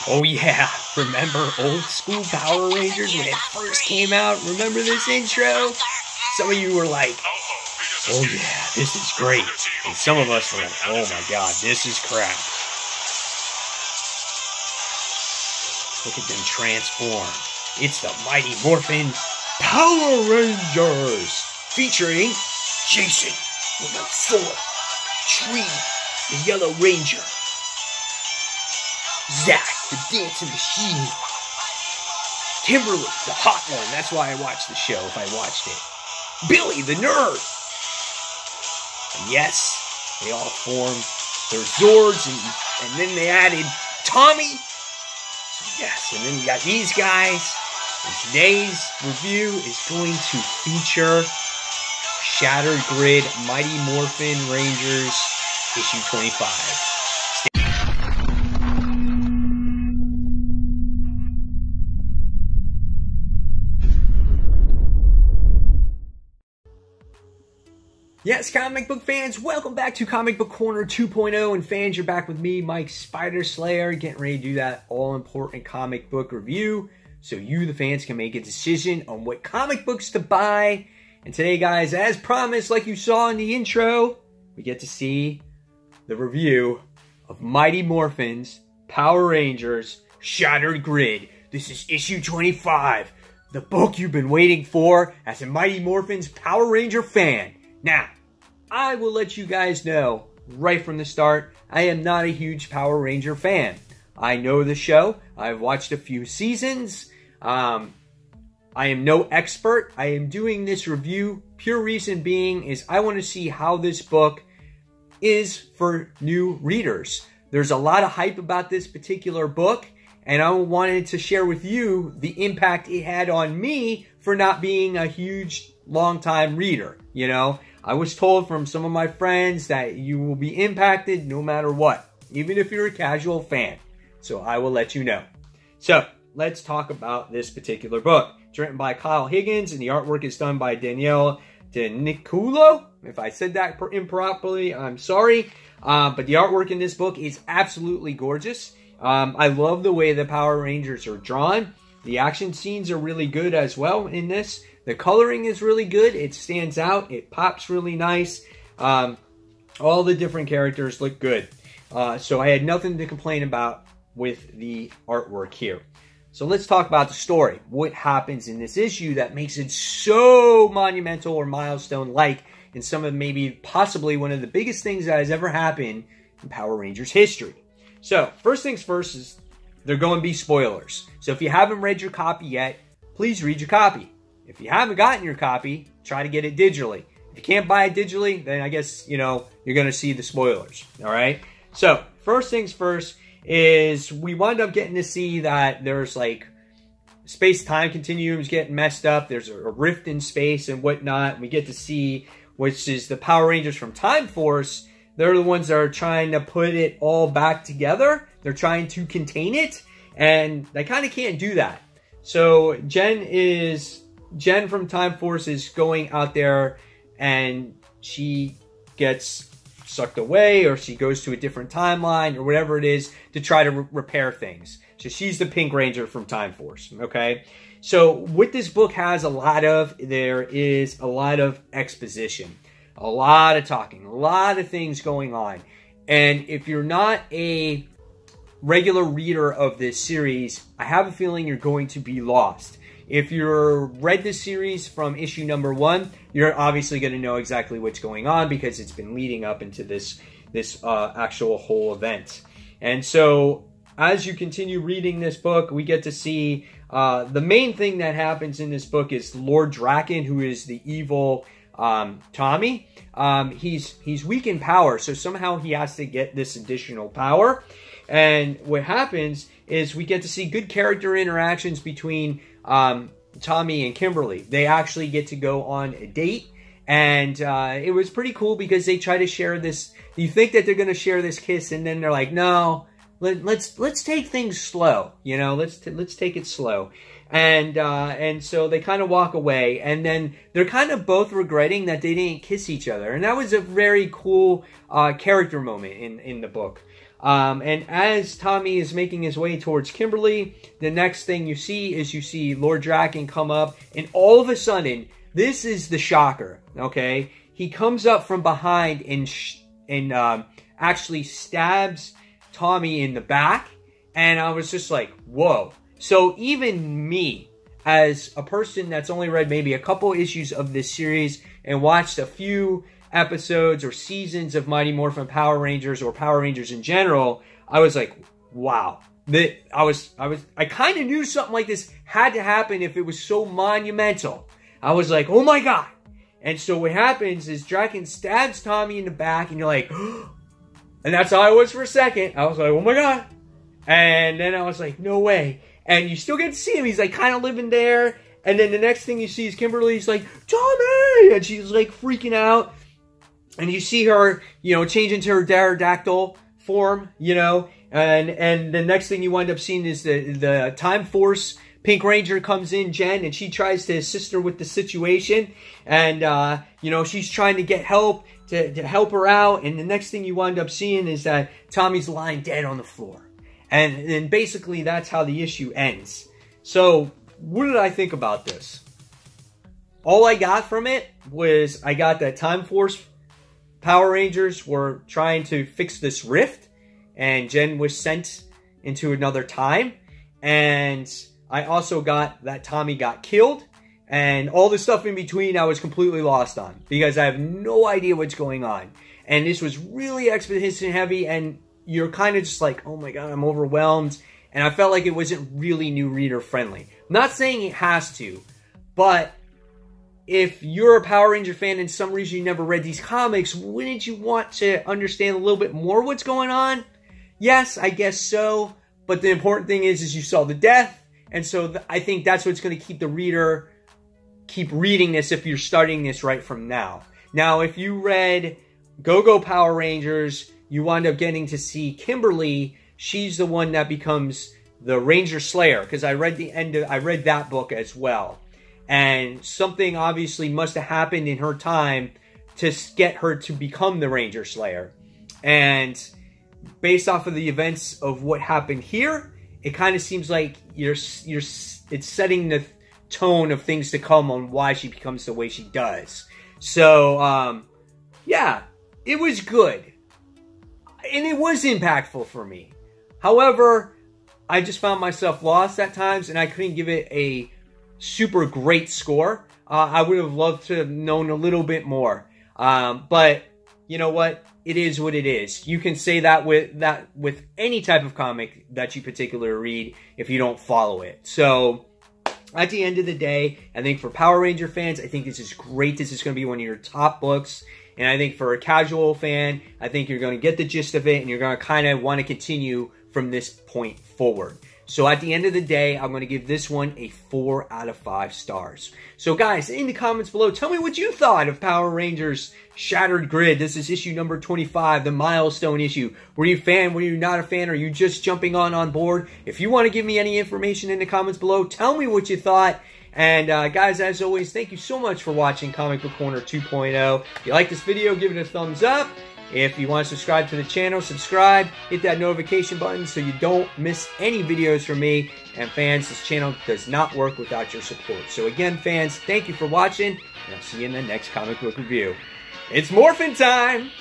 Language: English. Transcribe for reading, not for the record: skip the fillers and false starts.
Oh yeah, remember old school Power Rangers when it first came out? Remember this intro? Some of you were like, oh yeah, this is great. And some of us were like, oh my god, this is crap. Look at them transform. It's the Mighty Morphin Power Rangers! Featuring Jason with a sword, Tree, the Yellow Ranger, Zach, the dancing machine, Kimberly, the hot one. That's why I watched the show if I watched it. Billy, the nerd. And yes, they all formed their Zords, and then they added Tommy. So yes, and then you got these guys. And today's review is going to feature Shattered Grid Mighty Morphin Rangers issue 25. Yes, comic book fans, welcome back to Comic Book Corner 2.0. And fans, you're back with me, Mike Spider Slayer, getting ready to do that all-important comic book review so you, the fans, can make a decision on what comic books to buy. And today, guys, as promised, like you saw in the intro, we get to see the review of Mighty Morphin's Power Rangers Shattered Grid. This is issue 25, the book you've been waiting for as a Mighty Morphin's Power Ranger fan. Now, I will let you guys know right from the start, I am not a huge Power Ranger fan. I know the show. I've watched a few seasons. I am no expert. I am doing this review. Pure reason being is I want to see how this book is for new readers. There's a lot of hype about this particular book, and I wanted to share with you the impact it had on me for not being a huge, long-time reader, you know? I was told from some of my friends that you will be impacted no matter what, even if you're a casual fan. So I will let you know. So let's talk about this particular book. It's written by Kyle Higgins, and the artwork is done by Danielle DeNiculo. If I said that improperly, I'm sorry. But the artwork in this book is absolutely gorgeous. I love the way the Power Rangers are drawn. The action scenes are really good as well in this. The coloring is really good. It stands out. It pops really nice. All the different characters look good. So I had nothing to complain about with the artwork here. So let's talk about the story. What happens in this issue that makes it so monumental or milestone-like in some of maybe possibly one of the biggest things that has ever happened in Power Rangers history. So first things first is they're going to be spoilers. So if you haven't read your copy yet, please read your copy. If you haven't gotten your copy, try to get it digitally. If you can't buy it digitally, then I guess, you know, you're going to see the spoilers. All right? So, first things first is we wind up getting to see that there's like space-time continuums getting messed up. There's a rift in space and whatnot. We get to see, which is the Power Rangers from Time Force. They're the ones that are trying to put it all back together. They're trying to contain it, and they kind of can't do that. So, Jen from Time Force is going out there, and she gets sucked away, or she goes to a different timeline, or whatever it is, to try to repair things. So she's the Pink Ranger from Time Force, okay? So what this book has a lot of, there is a lot of exposition, a lot of talking, a lot of things going on. And if you're not a regular reader of this series, I have a feeling you're going to be lost. If you've read this series from issue number 1, you're obviously going to know exactly what's going on because it's been leading up into this actual whole event. And so, as you continue reading this book, we get to see the main thing that happens in this book is Lord Draken, who is the evil Tommy. He's weak in power, so somehow he has to get this additional power. And what happens is we get to see good character interactions between Tommy and Kimberly. They actually get to go on a date, and it was pretty cool because they try to share this. You think that they're going to share this kiss, and then they're like, no, let's take things slow. You know, let's take it slow. And so they kind of walk away, and then they're kind of both regretting that they didn't kiss each other. And that was a very cool character moment in the book. And as Tommy is making his way towards Kimberly, the next thing you see Lord Draken come up, and all of a sudden, this is the shocker, okay? He comes up from behind and actually stabs Tommy in the back, and I was just like, whoa. So even me, as a person that's only read maybe a couple issues of this series and watched a few episodes or seasons of Mighty Morphin Power Rangers or Power Rangers in general, I was like, wow. I kind of knew something like this had to happen if it was so monumental. I was like, oh my god. And so what happens is Draken stabs Tommy in the back, and you're like, and that's how I was for a second. I was like, oh my god. And then I was like, no way. And you still get to see him. He's like kind of living there. And then the next thing you see is Kimberly's like, Tommy! And she's like freaking out. And you see her, change into her pterodactyl form, And the next thing you wind up seeing is the Time Force Pink Ranger comes in, Jen, and she tries to assist her with the situation. And, she's trying to get help, to help her out. And the next thing you wind up seeing is that Tommy's lying dead on the floor. And basically that's how the issue ends. So what did I think about this? All I got from it was I got that Time Force Power Rangers were trying to fix this rift, and Jen was sent into another time. And I also got that Tommy got killed, and all the stuff in between I was completely lost on because I have no idea what's going on. And this was really exposition heavy, and you're kind of just like, oh my god, I'm overwhelmed. And I felt like it wasn't really new reader friendly. I'm not saying it has to, but if you're a Power Ranger fan and some reason you never read these comics, wouldn't you want to understand a little bit more what's going on? Yes, I guess so. But the important thing is you saw the death. And so I think that's what's going to keep the reader keep reading this if you're starting this right from now. Now, if you read Go-Go Power Rangers, you wind up getting to see Kimberly. She's the one that becomes the Ranger Slayer, because I read that book as well. And something obviously must have happened in her time to get her to become the Ranger Slayer. And based off of the events of what happened here, it kind of seems like it's setting the tone of things to come on why she becomes the way she does. So, yeah, it was good. And it was impactful for me. However, I just found myself lost at times, and I couldn't give it a super great score. I would have loved to have known a little bit more. But you know what? It is what it is. You can say that with any type of comic that you particularly read if you don't follow it. So at the end of the day, I think for Power Ranger fans, I think this is great. This is going to be one of your top books. And I think for a casual fan, I think you're going to get the gist of it, and you're going to kind of want to continue from this point forward. So at the end of the day, I'm going to give this one a 4 out of 5 stars. So guys, in the comments below, tell me what you thought of Power Rangers Shattered Grid. This is issue number 25, the milestone issue. Were you a fan? Were you not a fan? Are you just jumping on board? If you want to give me any information in the comments below, tell me what you thought. And guys, as always, thank you so much for watching Comic Book Corner 2.0. If you like this video, give it a thumbs up. If you want to subscribe to the channel, subscribe. Hit that notification button so you don't miss any videos from me. And fans, this channel does not work without your support. So again, fans, thank you for watching, and I'll see you in the next comic book review. It's Morphin' time!